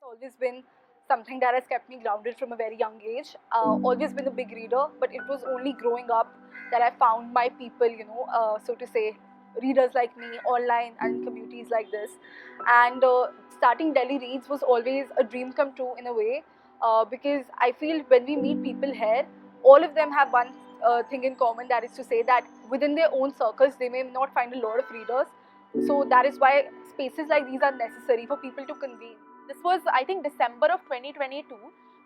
It's always been something that has kept me grounded from a very young age. Always been a big reader, but it was only growing up that I found my people, so to say, readers like me online and communities like this. And starting Delhi Reads was always a dream come true in a way, because I feel when we meet people here, all of them have one thing in common, that is to say that within their own circles, they may not find a lot of readers. So that is why spaces like these are necessary for people to convene. This was, I think, December of 2022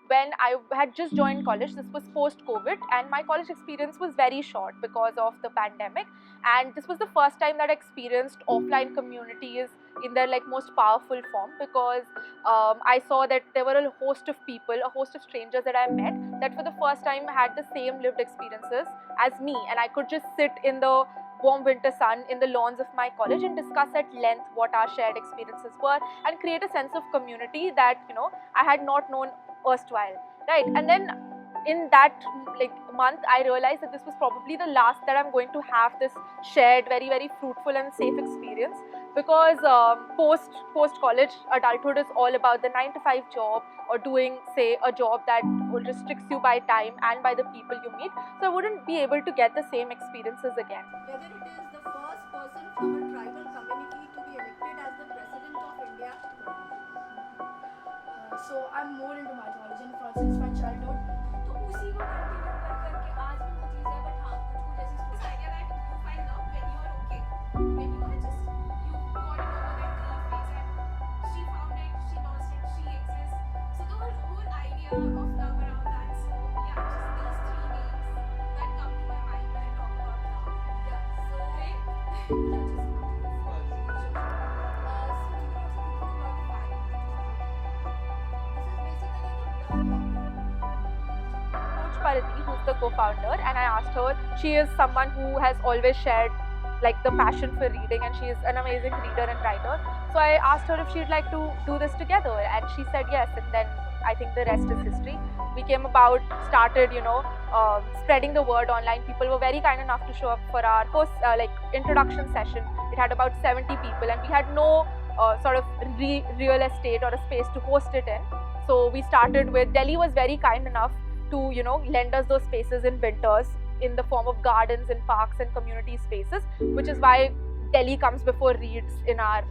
when I had just joined college. This was post-COVID, and my college experience was very short because of the pandemic. And this was the first time that I experienced offline communities in their most powerful form, because I saw that there were a host of people, a host of strangers that I met that for the first time had the same lived experiences as me, and I could just sit in the warm winter sun in the lawns of my college and discuss at length what our shared experiences were and create a sense of community that I had not known erstwhile, right? And then in that month, I realized that this was probably the last that I'm going to have this shared, very, very fruitful and safe experience, because post college adulthood is all about the 9-to-5 job or doing, say, a job that restricts you by time and by the people you meet. So I wouldn't be able to get the same experiences again. Whether it is the first person from a tribal community to be elected as the president of India. So I'm more into mythology and since my childhood. तो उसी को continue करके आज भी वो चीज़ है, but हाँ कुछ जैसे idea that you find love when you are okay, when you are just you got over that grief phase and she found it, she lost it, she exists. So the whole idea of love around that. So yeah, just these three names that come to my mind when I talk about love. Yeah, so great. Who's the co-founder, and I asked her, she is someone who has always shared the passion for reading, and she is an amazing reader and writer. So I asked her if she'd like to do this together, and she said yes, and then I think the rest is history. We started spreading the word online. People were very kind enough to show up for our first introduction session. It had about 70 people, and we had no sort of real estate or a space to host it in. So we started with, Delhi was very kind enough to lend us those spaces in winters in the form of gardens and parks and community spaces, which is why Delhi comes before Reads in our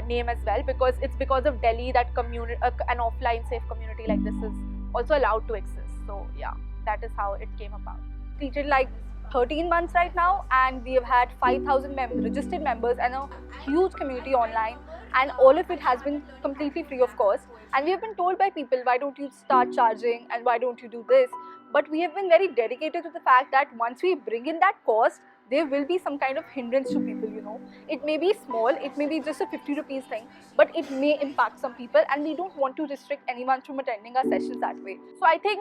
name as well, because it's because of Delhi that an offline safe community like this is also allowed to exist. So yeah, that is how it came about. Treated like 13 months right now, and we have had 5,000 registered members and a huge community online, and all of it has been completely free of cost. And we have been told by people, why don't you start charging and why don't you do this? But we have been very dedicated to the fact that once we bring in that cost, there will be some kind of hindrance to people, It may be small, it may be just a 50 rupees thing, but it may impact some people, and we don't want to restrict anyone from attending our sessions that way. So I think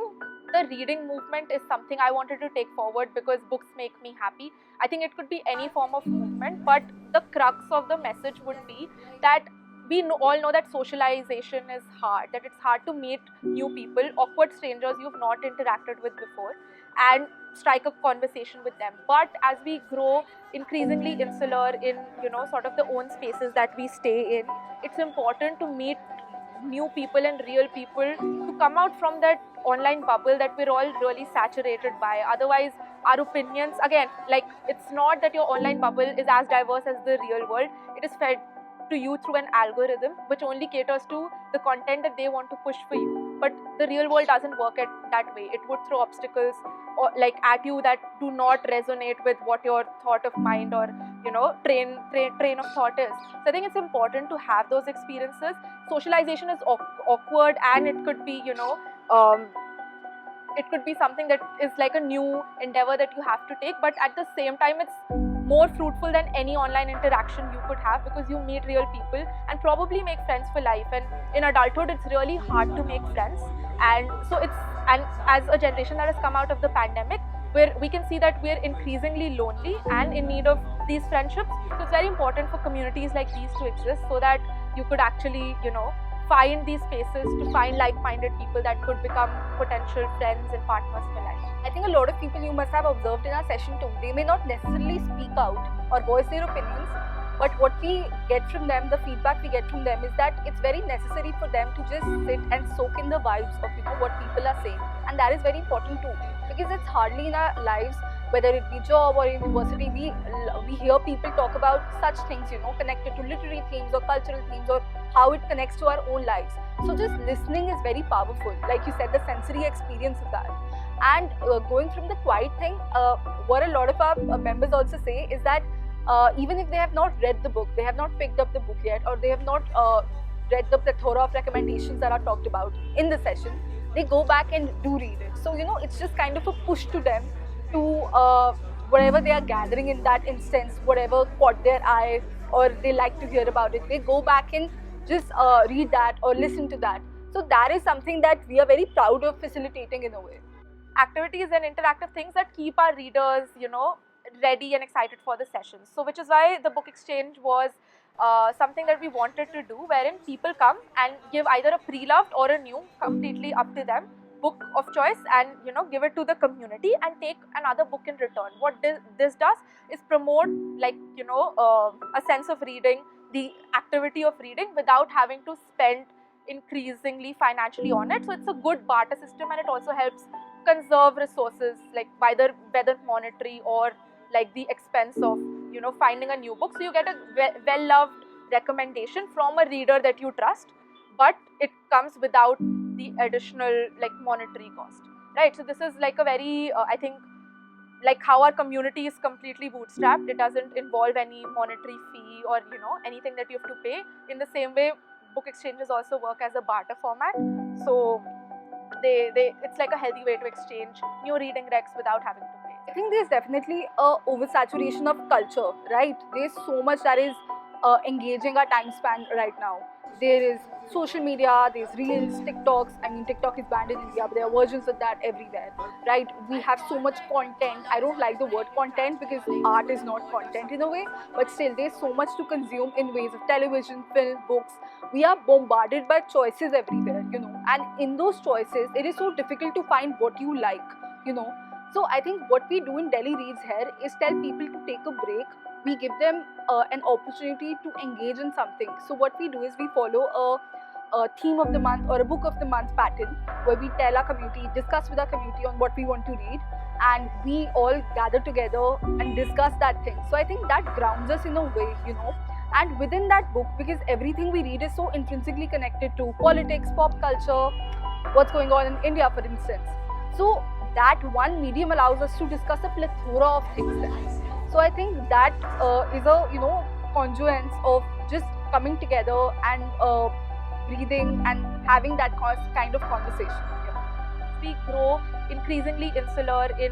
the reading movement is something I wanted to take forward because books make me happy. I think it could be any form of movement, but the crux of the message would be that we all know that socialization is hard, that it's hard to meet new people, awkward strangers you've not interacted with before, and strike a conversation with them. But as we grow increasingly insular in sort of the own spaces that we stay in, it's important to meet new people and real people, to come out from that online bubble that we're all really saturated by. Otherwise, our opinions, again, it's not that your online bubble is as diverse as the real world. It is fed to you through an algorithm which only caters to the content that they want to push for you. But the real world doesn't work that way. It would throw obstacles at you that do not resonate with what your thought of mind or train of thought is. So I think it's important to have those experiences. Socialization is awkward, and it could be it could be something that is like a new endeavor that you have to take, but at the same time it's more fruitful than any online interaction you could have, because you meet real people and probably make friends for life. And in adulthood, it's really hard to make friends. And so and as a generation that has come out of the pandemic, where we can see that we're increasingly lonely and in need of these friendships. So it's very important for communities like these to exist, so that you could actually, find these spaces to find like-minded people that could become potential friends and partners for life. I think a lot of people you must have observed in our session too, they may not necessarily speak out or voice their opinions, But what we get from them, the feedback we get from them is that it's very necessary for them to just sit and soak in the vibes of what people are saying, and that is very important too, because it's hardly in our lives, whether it be job or university, we hear people talk about such things, connected to literary themes or cultural themes or how it connects to our own lives. So just listening is very powerful, like you said, the sensory experience of that. And going from the quiet thing, what a lot of our members also say is that even if they have not read the book, they have not picked up the book yet, or they have not read the plethora of recommendations that are talked about in the session, they go back and do read it. So it's just kind of a push to them to whatever they are gathering in that instance, whatever caught their eye or they like to hear about it, they go back and just read that or listen to that. So that is something that we are very proud of facilitating in a way. Activities and interactive things that keep our readers, ready and excited for the sessions. So which is why the book exchange was something that we wanted to do, wherein people come and give either a pre-loved or a new, completely up to them, book of choice, and give it to the community and take another book in return. What this does is promote, like a sense of reading, the activity of reading, without having to spend increasingly financially on it. So it's a good barter system, and it also helps conserve resources, like whether monetary or like the expense of finding a new book. So you get a well-loved recommendation from a reader that you trust, but it comes without the additional like monetary cost, right? So this is like a very I think like how our community is completely bootstrapped. It doesn't involve any monetary fee or anything that you have to pay. In the same way, book exchanges also work as a barter format. So it's like a healthy way to exchange new reading recs without having to pay. I think there's definitely a oversaturation of culture, right? There's so much that is engaging our time span right now. There is social media, there's reels, TikToks. I mean, TikTok is banned in India, but there are versions of that everywhere, right? We have so much content. I don't like the word content because art is not content in a way, but still there's so much to consume in ways of television, film, books. We are bombarded by choices everywhere, and in those choices, it is so difficult to find what you like, So I think what we do in Delhi Reads here is tell people to take a break. We give them an opportunity to engage in something. So what we do is we follow a theme of the month or a book of the month pattern, where we tell our community, discuss with our community on what we want to read, and we all gather together and discuss that thing. So I think that grounds us in a way, And within that book, because everything we read is so intrinsically connected to politics, pop culture, what's going on in India, for instance. So that one medium allows us to discuss a plethora of things then. So I think that is a conjuance of just coming together and breathing and having that kind of conversation. We grow increasingly insular in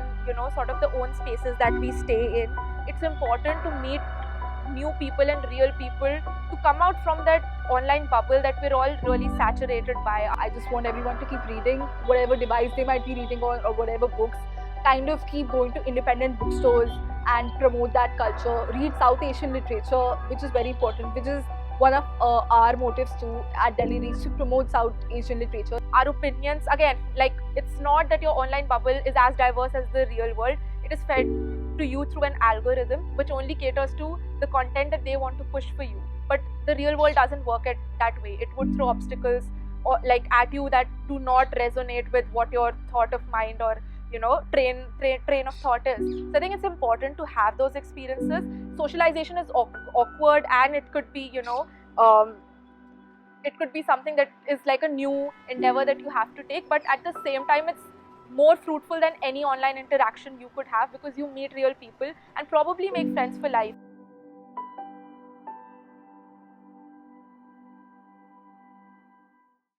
sort of the own spaces that we stay in. It's important to meet new people and real people, to come out from that online bubble that we're all really saturated by. I just want everyone to keep reading, whatever device they might be reading on, or whatever books, kind of keep going to independent bookstores and promote that culture. Read South Asian literature, which is very important, which is one of our motives too at Delhi Reads, to promote South Asian literature. Our opinions, again, like it's not that your online bubble is as diverse as the real world. It is fed to you through an algorithm which only caters to the content that they want to push for you. But the real world doesn't work that way. It would throw obstacles or like at you that do not resonate with what your thought of mind or train of thought is. So I think it's important to have those experiences. Socialization is awkward, and it could be it could be something that is like a new endeavor that you have to take, but at the same time it's more fruitful than any online interaction you could have, because you meet real people and probably make friends for life.